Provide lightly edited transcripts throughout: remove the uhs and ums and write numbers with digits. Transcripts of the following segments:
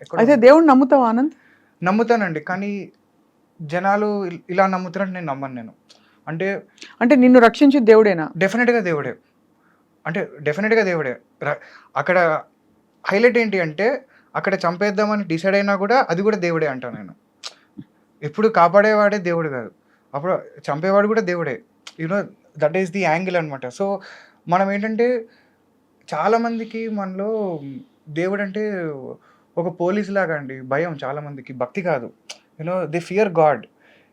ఎక్కడో అయితే దేవుడిని నమ్ముతావా ఆనంద్? నమ్ముతానండి. కానీ జనాలు ఇలా నమ్ముతారని నేను నమ్మను నేను. అంటే అంటే నిన్ను రక్షించేది దేవుడేనా? డెఫినిట్‌గా దేవుడే. అంటే డెఫినిట్‌గా దేవుడే. ర అక్కడ హైలైట్ ఏంటి అంటే అక్కడ చంపేద్దామని డిసైడ్ అయినా గూడా అది గూడా దేవుడే అంటా నేను. ఎప్పుడు కాపాడేవాడే దేవుడు గాదు. అప్పుడు చంపేవాడు గూడా దేవుడే. You know that is the angle అనమాట. సో, మనమేంటంటే చాలా మందికి మనలో దేవుడంటే ఒక పోలీస్‌లాగా అండి. భయం చాలా మందికి. భక్తి కాదు. You know they fear God.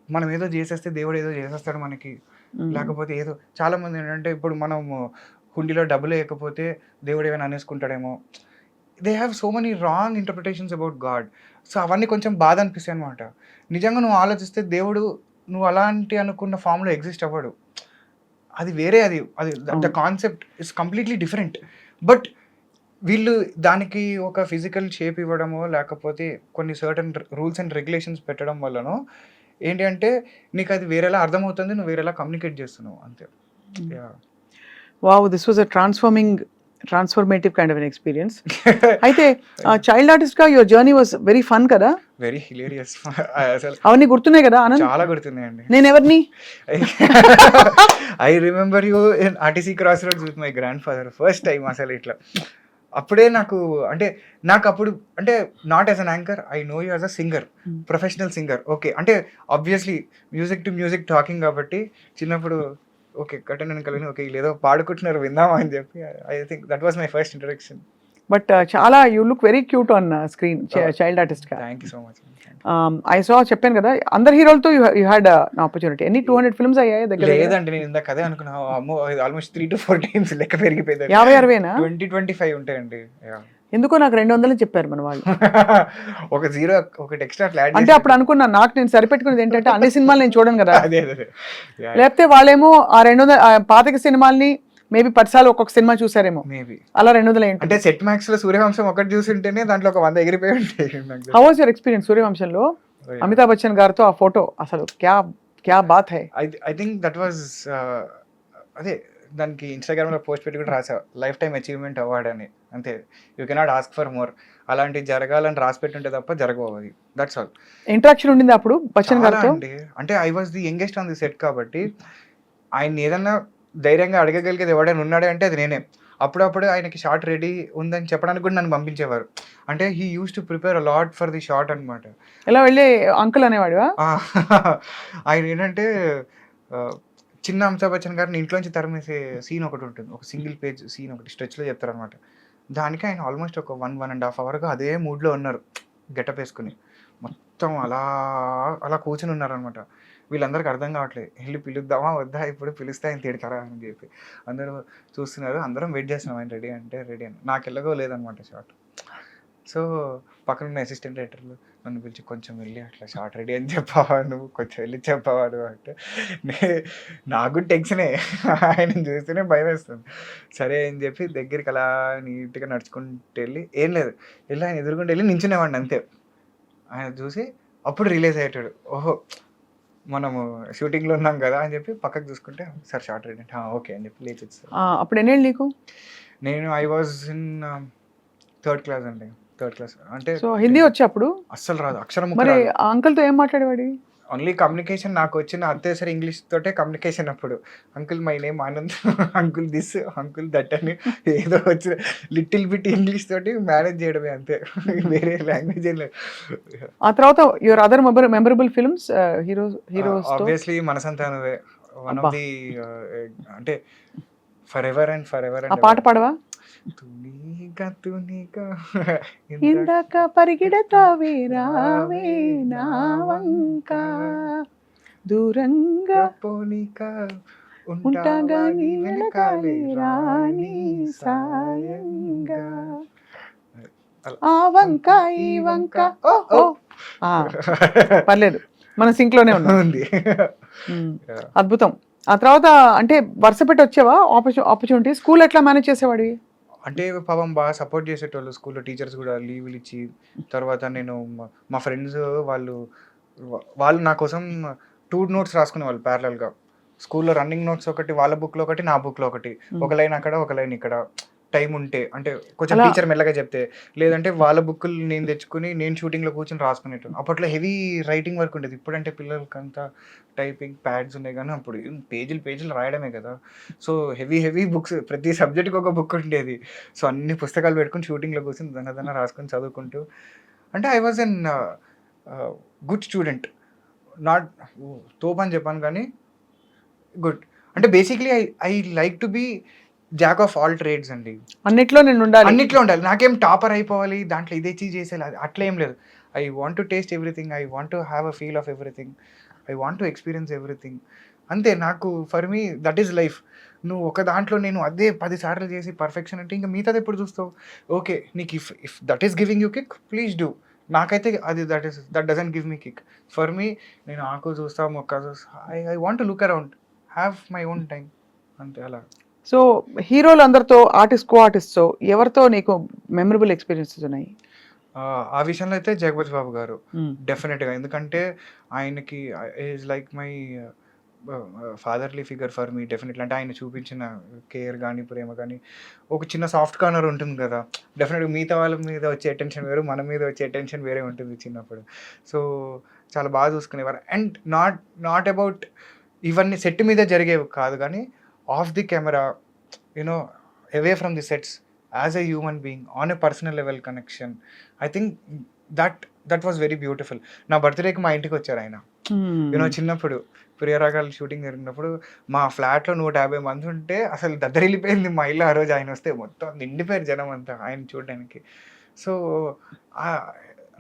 మనం ఏదో జేసేస్తే దేవుడు ఏదో జేసేస్తాడు మనకి. హ్మ్. లేకపోతే ఏదో చాలామంది ఏంటంటే ఇప్పుడు మనము హుండీలో డబ్బులేయకపోతే దేవుడు ఏమైనా అనేసుకుంటాడేమో. They have so many wrong interpretations about God. So, అవన్నీ కొంచెం బాధ అనిపిస్తాయనమాట. నిజంగా నువ్వు ఆలోచిస్తే దేవుడు నువ్వు అలాంటి అనుకున్న ఫార్మ్‌లో ఎగ్జిస్ట్ అవ్వడు. అది వేరే అది. అది ద అవును. Concept is completely different. But వీళ్ళు దానికి ఒక ఫిజికల్ షేప్ ఇవ్వడమో, లేకపోతే కొన్ని సర్టెన్ రూల్స్ అండ్ రెగ్యులేషన్స్ పెట్టడం వల్లనో ఏంటి అంటే నీకది వేరేలా అర్థమవుతుంది. నువ్వు వేరేలా కమ్యూనికేట్ చేస్తున్నావు అంతే. Yeah! Wow! This was a transformative kind of an experience. అయితే చైల్డ్ ఆర్టిస్ట్‌గా your journey was very fun కదా! Very hilarious. అసలు అవన్నీ గుర్తున్నాయి కదా ఆనంద్? చాలా గుర్తున్నాయండి. నేనెవరిని? I remember you in RTC cross roads with my grandfather. First time అసలు ఇట్లా. అప్పుడే నాకు అంటే నాకప్పుడు అంటే not as an anchor I know you as a singer. Professional singer. Okay. అంటే obviously music to music talking కాబట్టి చిన్నప్పుడు ఓకే. కటన్ వెనకాలని ఓకే. వీళ్ళేదో పాడుకుంటున్నారు విందామా అని చెప్పి I think that was my first introduction. But చాలా you look very cute on screen child ఆర్టిస్ట్‌గా. Thank you so much. I saw చెప్పాను కదా! అందరి హీరోలతో యూ హాడ్ ఆపర్చునిటీ. ఎన్ని 200 ఫిల్మ్స్ అయ్యాయా దగ్గర దగ్గర? లేదండి. నేను ఇందాక అదే అనుకున్నా. అమ్మో! ఆల్‌మోస్ట్ 3-4 టైమ్స్ లెక్క పెరిగిపోయింది. 50, 60నా? 20-25 ఉంటాయండి. యాహ్! ఎందుకో నాకు 200 చెప్పారు మన వాళ్ళు. ఒక జీరో ఒకటి ఎక్స్‌ట్రా అట్లా యాడ్ అంటే అప్పుడు అనుకున్నా నాకు నేను సరిపెట్టుకునేది ఏంటంటే అన్ని సినిమాలు నేను చూడను కదా! అదే. యాహ్! లేకపోతే వాళ్ళేమో ఆ 200 పాతిక సినిమాల్ని మేబీ 10 సార్లు ఒక్కొక్క సినిమా చూసారేమో. మేబీ. అలా 200 ఏంటి? అంటే సెట్ మ్యాక్స్‌లో సూర్యవంశం ఒకటి చూసుంటేనే దాంట్లో ఒక 100 ఎగిరిపోయి ఉంటాయి నాకు హౌ తెలిసి. వాస్ యువర్ ఎక్స్‌పీరియన్స్ సూర్యవంశంలో? అమితాబ్ బచ్చన్ గారితో ఆ ఫోటో అసలు క్యా బాత్ హై! ఐ థింక్ దట్ వాస్ అదే దానికి ఇన్‌స్టాగ్రామ్‌లో పోస్ట్ పెట్టి కూడా రాసా. లైఫ్ టైమ్ అచీవ్‌మెంట్ అవార్డ్ అని. అంతే. You cannot ask for more. అలాంటివి జరగాలని రాసి పెట్టుంటే తప్ప జరగవు అవి. That's all. ఇంటరాక్షన్ ఉండింది అప్పుడు బచ్చన్ చాలా గారితో? అండి. అంటే I was the youngest on the set కాబట్టి ఆయన్ని ఏదన్నా ధైర్యంగా అడగగలిగేది ఎవడైనా ఉన్నాడే అంటే అది నేనే. అప్పుడప్పుడు ఆయనకి షాట్ రెడీ ఉందని చెప్పడానికి కూడా నన్ను పంపించేవారు. అంటే he used to prepare a lot for the shot అనమాట. ఇలా వెళ్ళి అంకుల్ అనేవాడివా? ఆయన ఏంటంటే చిన్న అమితాబ్ బచ్చన్ గారిని ఇంట్లోంచి తరిమేసే సీన్ ఒకటి ఉంటుంది. ఒక సింగిల్ పేజ్ సీన్ ఒకటి స్ట్రెచ్‌లో చెప్తారనమాట. దానికి ఆయన ఆల్మోస్ట్ ఒక 1.5 అవర్‌గా అదే మూడ్‌లో ఉన్నారు. గెటప్ ఏసుకొని. మొత్తం అలా కూర్చొని ఉన్నారనమాట. వీళ్ళందరికి అర్థం కావట్లేదు. ఎళ్లి పిలుద్దామా? వద్దా? ఇప్పుడు పిలిస్తే ఆయన తిడతారా? అని చెప్పి. అందరూ చూస్తున్నారు. అందరం వెయిట్ చేస్తున్నాం ఆయన రెడీ అంటే రెడీ అని. నాకెలాగో లేదనమాట షాట్. సో, పక్కనున్న అసిస్టెంట్ డైరెక్టర్లు నన్ను పిలిచి కొంచెం వెళ్ళి అట్లా షాట్ రెడీ అని చెప్పావా నువ్వు? కొంచెం వెళ్ళి చెప్పావా నువ్వు అంటే నాకు కూడా టెన్షనే. ఆయనని చూస్తేనే భయమేస్తుంది. సరే అని చెప్పి దగ్గరికి అలా నీట్‌గా నడుచుకుంటూ వెళ్ళి ఏం లేదు. వెళ్ళి ఆయన ఎదురుగుండా వెళ్ళి నించునేవాడిని అంతే. ఆయన చూసి అప్పుడు రియలైజ్ అయ్యేటాడు. ఓహో! మనము షూటింగ్‌లో ఉన్నాం కదా! అని చెప్పి పక్కకు చూసుకుంటే సార్ షాట్ రెడీ అంటే ఓకే అని చెప్పి లేచి వచ్చేసారు. అప్పుడు ఎన్నేళ్ళు నీకు? నేను I was in third class అండి. థర్డ్ క్లాస్ అంటే సో హిందీ వచ్చా అప్పుడు? అస్సలు రాదు. అక్షరం ముక్క మరి రాదు. ఆ అంకుల్‌తో ఏం మాట్లాడేవాడివి? ఓన్లీ కమ్యూనికేషన్ నాకొచ్చిన అత్యవసర ఇంగ్లీష్ తోటే కమ్యూనికేషన్ అప్పుడు. Uncle my name Anand. Uncle this, uncle that అని ఏదో వచ్చిన లిటిల్ బిట్ ఇంగ్లీష్ తోటి మేనేజ్ చేయడమే అంతే. వేరే లాంగ్వేజ్ ఏం లేదు. ఆ తర్వాత యువర్ అదర్ మెమరబుల్ ఫిల్మ్స్ హీరోస్‌తో? ఆబ్వియస్లీ మనసంతా నువ్వే. వన్ అబ్బా! ఆఫ్ ది అంటే for ever and for ever ఆ అండ్ పాట ఎవర్. పాడవా? తునీగా ఇందాక పరిగెడతావే రావే నా వంక దూరంగా పోనీక ఉంటాగా నీ వెనకాలే రాని సాయంగా ఆ వంక ఈ వంక ఓ ఓ ఆ, పర్లేదు మన సింక్ లోనే ఉన్నాం. ఉంది. అద్భుతం. ఆ తర్వాత అంటే వరుస పెట్టి వచ్చావా ఆపర్చునిటీ? స్కూల్ ఎట్లా మేనేజ్ చేసేవాడివి? అంటే పాపం బాగా సపోర్ట్ చేసేటోళ్ళు స్కూల్‌లో టీచర్స్ గూడా లీవ్‌లు ఇచ్చి, తర్వాత నేను మా ఫ్రెండ్స్ వాళ్ళు వాళ్ళు నా కోసం 2 నోట్స్ రాసుకునేవాళ్ళు ప్యారలల్‌గా. స్కూల్‌లో రన్నింగ్ నోట్స్ ఒకటి వాళ్ళ బుక్‌లో ఒకటి, నా బుక్‌లో ఒకటి. ఒక లైన్ అక్కడ, ఒక లైన్ ఇక్కడ. టైం ఉంటే, అంటే కొంచెం అలా టీచర్ మెల్లగా చెప్తే, లేదంటే వాళ్ళ బుక్కులు నేను తెచ్చుకొని నేను షూటింగ్‌లో కూర్చొని రాసుకునేటోన్ని. అప్పట్లో హెవీ రైటింగ్ వర్క్ ఉండేది. ఇప్పుడంటే పిల్లలకంతా టైపింగ్ ప్యాడ్స్ ఉన్నాయి గానీ, అప్పుడు ఏం పేజీలు పేజీలు రాయడమే కదా! సో, హెవీ బుక్స్ ప్రతి సబ్జెక్ట్‌కి ఒక బుక్ ఉండేది. సో, అన్ని పుస్తకాలు పెట్టుకొని షూటింగ్‌లో కూర్చొని దన రాసుకొని చదువుకుంటూ, అంటే I was an good student. Not తోపని చెప్పను కానీ గుడ్. అంటే basically I like to be jack of all trades అండి. అన్నిట్లో నేను ఉండాలి. అన్నిట్లో ఉండాలి. నాకేం టాపర్ అయిపోవాలి, దాంట్లో ఇది అచీవ్ చేసేయాలి అట్లా ఏం లేదు. I want to taste everything. I want to have a feel of everything. I want to experience everything. అంతే నాకు for me that is life. నువ్వు ఒక దాంట్లో నేను అదే 10 సార్లు చేసి పర్ఫెక్షన్ అంటే ఇంక మిగతాది ఎప్పుడు చూస్తావు? ఓకే. నీకు if that is giving you kick please do. నాకైతే అది that doesn't give me kick. For me నేను ఆకు చూస్తా, మొక్క చూస్తా. I want to look around. Have my own time. అంతే అలా. సో హీరోలు అందరితో కో ఆర్టిస్ట్‌తో ఎవరితో నీకు మెమరబుల్ ఎక్స్‌పీరియన్సెస్ ఉన్నాయి? ఆ విషయంలో అయితే 'జగపతి బాబు' గారు హ్మ్. డెఫినెట్‌గా. ఎందుకంటే ఆయనకి is like my fatherly figure for me definitely. అంటే ఆయన చూపించిన కేర్ గాని, ప్రేమ గాని, ఒక చిన్న సాఫ్ట్ కార్నర్ ఉంటుంది కదా! డెఫినెట్‌గా మిగతా వాళ్ళ మీద వచ్చే అటెన్షన్ వేరు, మన మీద వచ్చే అటెన్షన్ వేరే ఉంటుంది చిన్నప్పుడు. సో, చాలా బాగా చూసుకునేవారు. అండ్ నాట్ అబౌట్ ఇవన్నీ సెట్ మీద జరిగేవి కాదు గానీ, off the camera, no away from the sets, as a human being on a personal level connection. I think that was very beautiful. నా బర్త్‌డేకి మా ఇంటికొచ్చారు ఆయన. చిన్నప్పుడు 'ప్రియరాగాలు' షూటింగ్ జరిగినప్పుడు మా ఫ్లాట్‌లో 150 మంది ఉంటే అసలు దద్దరిల్లిపోయింది మా ఇల్లు ఆ రోజు ఆయనొస్తే. మొత్తం నిండిపోయారు జనమంతా ఆయన్ని చూడడానికి. సో,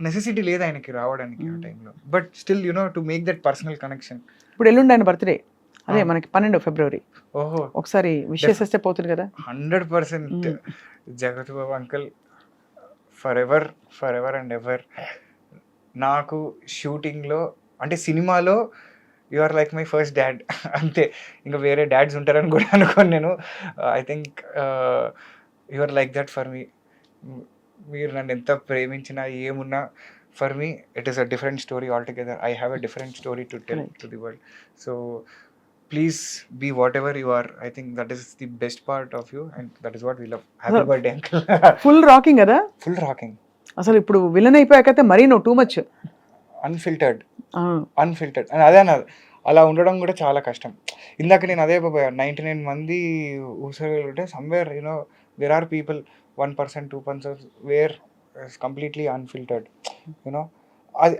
నెసెసిటీ లేదు ఆయనకి రావడానికి ఆ టైంలో. But still to make that personal connection. ఇప్పుడు ఎల్లుండి ఆయన బర్త్‌డే. అదే ఆ! మనకి 12 ఫిబ్రవరి. ఓహో! ఒకసారి విష్ చేసేస్తే పోతుంది కదా! 100% Jagapathi Babu uncle forever and ever. నాకు షూటింగ్‌లో అంటే సినిమాలో you are like my first dad. అంతే. ఇంక వేరే డాడ్స్ ఉంటారని కూడా అనుకోను నేను. I think you are like that for me. మీరు నన్ను ఎంత ప్రేమించినా, ఏమున్నా for me it is a different story altogether. I have a different story to tell Right. To the world. So, please be whatever you are. I think that is the best part of you and that is what we love. Happy birthday uncle. Full rocking కదా! Full rocking. అసలు ఇప్పుడు villain అయిపోయాకైతే మరీ నువ్వు too much. Unfiltered. ఆ! Unfiltered. అదే అన్నది. అలా ఉండడం కూడా చాలా కష్టం. ఇందాక నేను అదే చెప్పబోయా. 99 మంది ఊసరవెల్లుంటే somewhere there are people 1%, 2% were completely unfiltered. You know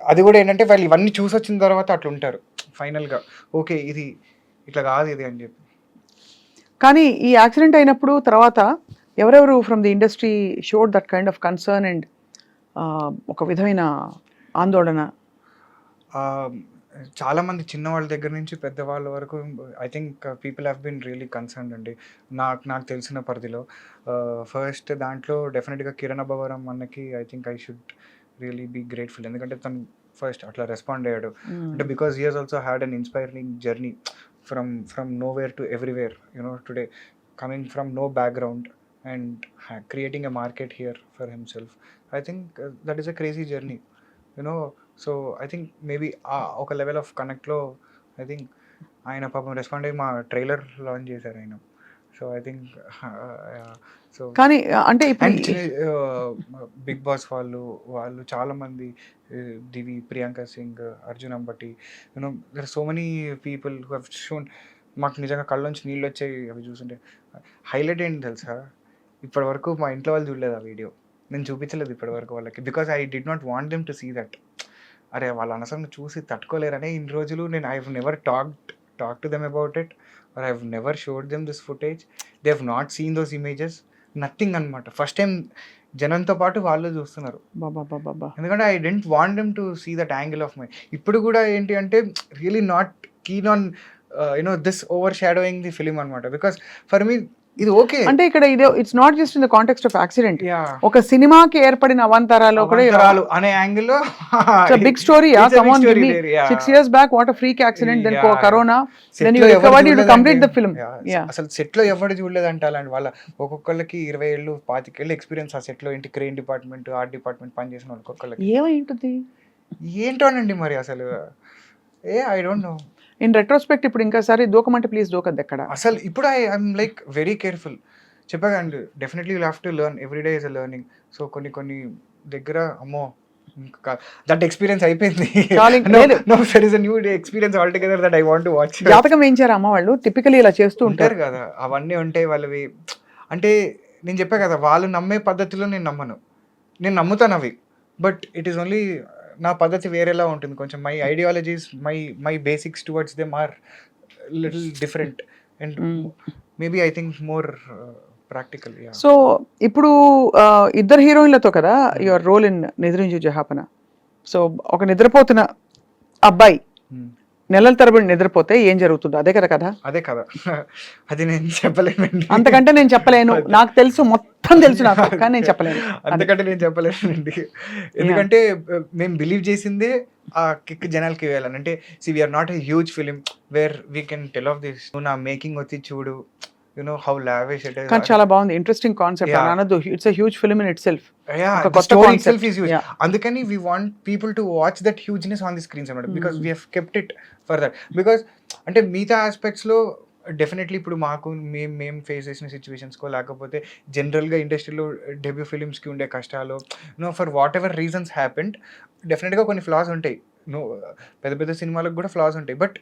అది కూడా ఏంటంటే వాళ్ళు ఇవన్నీ చూసొచ్చిన తర్వాత అట్లుంటారు. ఫైనల్‌గా ఓకే. ఇది ఇట్లా కాదు ఇది అని చెప్పి. కానీ ఈ యాక్సిడెంట్ అయినప్పుడు తర్వాత ఎవరెవరు from the industry showed that kind of concern and ఒక విధమైన ఆందోళన? చాలామంది చిన్నవాళ్ళ దగ్గర నుంచి పెద్దవాళ్ళ వరకు I think people have been really concerned అండి. నాకు తెలిసిన పరిధిలో. ఫస్ట్ దాంట్లో డెఫినెట్‌గా కిరణ్ అబ్బవరం అన్నకి I think I should really be grateful. ఎందుకంటే తను ఫస్ట్ అట్లా రెస్పాండ్ అయ్యాడు. అంటే because he has also had an inspiring journey from nowhere to everywhere. Today coming from no background and creating a market here for himself. I think that is a crazy journey. So, I think maybe ఒక level of కనెక్ట్‌లో I think ఆయన పాపం respond అయ్యి మా trailer launch చేశారు ఆయన. So, I think so కానీ అంటే ఇప్పుడు అండ్ బిగ్ బాస్ వాళ్ళు చాలామంది Divi, Priyanka Singh, Arjun Ambati, there are so many people who have shown. మాకు నిజంగా కళ్ళలోంచి నీళ్ళొచ్చాయి అవి చూస్తుంటే. హైలైట్ ఏంటి తెలుసా? ఇప్పటివరకు మా ఇంట్లో వాళ్ళు చూడలేదు ఆ వీడియో. నేను చూపించలేదు ఇప్పటివరకు వాళ్ళకి. Because I did not want them to see that. అరే! వాళ్ళు అనవసరంగా చూసి తట్టుకోలేరనే ఇన్ని రోజులు నేను I have never talked to them about it or I have never showed them this footage. They have not seen those images. Nothing అనమాట. First time జనంతో పాటు వాళ్ళు చూస్తున్నారు. బాబా! ఎందుకంటే I didn't want them to see that angle of my. ఇప్పుడు కూడా ఏంటి అంటే really not keen on this overshadowing the film అనమాట. బికాస్ ఫర్ మీ ఇది ఓకే. అంటే ఇక్కడ it's not just in the context of accident. Yeah! ఒక సినిమాకి ఏర్పడిన అవాంతరాలు కూడా అవాంతరాలు అనే యాంగిల్‌లో big story. Come on give me 6 years back what a freak accident, then corona, then you recovered, you complete the film. Yeah. అసలు సెట్‌లో ఎవరు చూడలేదంట అలాంటి వాళ్ళ. ఒక్కొక్కళ్ళకి 20 ఏళ్ళు, 25 ఏళ్ళు ఎక్స్‌పీరియన్స్ ఆ సెట్‌లో ఏంటి క్రేన్ డిపార్ట్‌మెంట్, ఆర్ట్ డిపార్ట్‌మెంట్ పనిచేసిన వాళ్ళు ఒక్కొక్కళ్ళకి. ఏమై ఉంటుంది? ఏంటోనండి మరి అసలు. I don't know. In retrospect ఇప్పుడు ఇంకోసారి దూకమంటే ప్లీజ్ దూకద్దు ఎక్కడ. అసలు ఇప్పుడు I am like very careful. చెప్పాకండి definitely you have to learn every day is a learning. So కొన్ని దగ్గర అమ్మో దట్ ఎక్స్పీరియన్స్ అయిపోయింది. చాలు నో లేదు. No there is a new day experience all together that I want to watch. జాతకం వేయించారు అమ్మ వాళ్ళు, టిపికలీ ఇలా చేస్తూ ఉంటారు. ఉంటారు కదా అవన్నీ ఉంటాయి వాళ్ళవి. అంటే నేను చెప్పా కదా వాళ్ళు నమ్మే పద్ధతిలో నేను నమ్మను, నేను నమ్ముతాను అవి. బట్ ఇట్ ఈస్ ఓన్లీ నా పద్ధతి వేరేలా ఉంటుంది కొంచెం. My ideologies my basics towards them are little different and maybe I think more practical. So ఇప్పుడు ఇద్దరు హీరోయిన్లతో కదా your role in Nidrinchu Jahapana. So ఒక నిద్రపోతున్న అబ్బాయి నెలల తరబడి నిద్రపోతే ఏం జరుగుతుందో అదే కదా కథ. అదే కదా అది నేను చెప్పలేనండి. అంతకంటే నేను చెప్పలేను, నాకు తెలుసు, మొత్తం తెలుసు నాకు, కానీ నేను చెప్పలేను. అంతకంటే నేను చెప్పలేనండి. ఎందుకంటే మేము బిలీవ్ చేసిందే ఆ కిక్ జనాలకి వేయాలని. అంటే we're not a huge film where we can tell of this. నువ్వు నా మేకింగ్ వచ్చి చూడు, you know how lavish it is. కానీ చాలా బాగుంది, ఇంట్రెస్టింగ్ కాన్సెప్ట్ అనదు. It's a huge film in itself. Story itself is huge. అందుకని we want people to watch that hugeness on the screens అన్నమాట. Because we have kept it for that. Because అంటే మిగతా ఆస్పెక్ట్స్లో definitely ఇప్పుడు మాకు మేము face చేసిన సిచ్యువేషన్స్కో లేకపోతే జనరల్గా ఇండస్ట్రీలో డెబ్యూ ఫిలిమ్స్కి ఉండే కష్టాలు, no for whatever reasons happened, డెఫినెట్గా కొన్ని ఫ్లాస్ ఉంటాయి. నో పెద్ద సినిమాలకు కూడా ఫ్లాస్ ఉంటాయి. But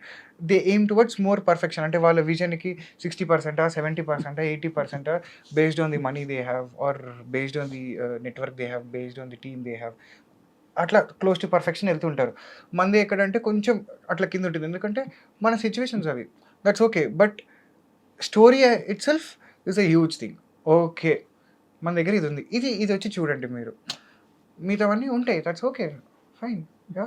they aim towards more perfection. అంటే వాళ్ళ విజన్కి 60%, 70%, 80% based on the money they have or based on the network they have, based on the team they have. అట్లా క్లోజ్ టు పర్ఫెక్షన్ వెళ్తుంటారు. మంది ఎక్కడంటే కొంచెం అట్లా కింద ఉంటుంది, ఎందుకంటే మన సిచ్యువేషన్స్ అవి. That's okay. But story it self is a huge thing. Okay మన దగ్గర ఇది ఉంది, ఇది వచ్చి చూడండి మీరు, మిగతావన్నీ ఉంటాయి. That's okay, fine. యా.